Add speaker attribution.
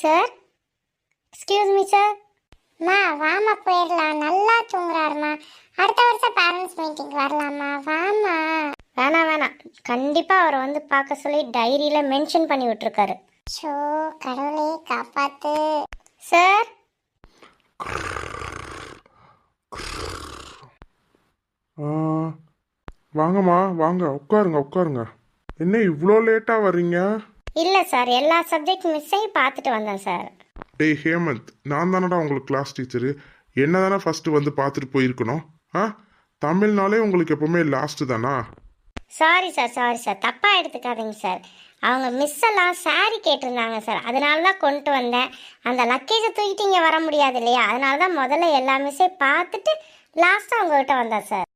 Speaker 1: Sir, excuse me sir. மா வாமா போயிடலாம், நல்லா தூங்குறாருமா. அடுத்த வருஷம் பேரண்ட்ஸ் மீட்டிங் வரலாமா? வாமா. வேணாம் வேணாம், கண்டிப்பாக அவரை வந்து பார்க்க சொல்லி டைரியில் மென்ஷன் பண்ணி விட்டுருக்காரு. ஷோ கடவுளே காப்பாத்து. சார்,
Speaker 2: ஆ, வாங்கம்மா வாங்க, உட்காருங்க உட்காருங்க. என்ன இவ்வளோ லேட்டாக வர்றீங்க?
Speaker 1: இல்லை சார், எல்லா சப்ஜெக்ட் மிஸ்ஸையும் பார்த்துட்டு வந்தேன் சார்.
Speaker 2: டேய் ஹேமந்த், நான் தானடா உங்களுக்கு கிளாஸ் டீச்சரு. என்ன தானே ஃபஸ்ட்டு வந்து பார்த்துட்டு போயிருக்கணும். ஆ, தமிழ்னாலே உங்களுக்கு எப்போவுமே லாஸ்ட்டு தானா?
Speaker 1: சாரி சார், தப்பாக எடுத்துக்காதீங்க சார். அவங்க மிஸ் எல்லாம் சாரி கேட்டிருந்தாங்க சார், அதனால தான் கொண்டு வந்தேன். அந்த லக்கேஜை தூக்கிட்டு இங்கே வர முடியாது இல்லையா, அதனால தான் முதல்ல எல்லா மிஸ்ஸையும் பார்த்துட்டு லாஸ்ட்டாக உங்ககிட்ட வந்தேன் சார்.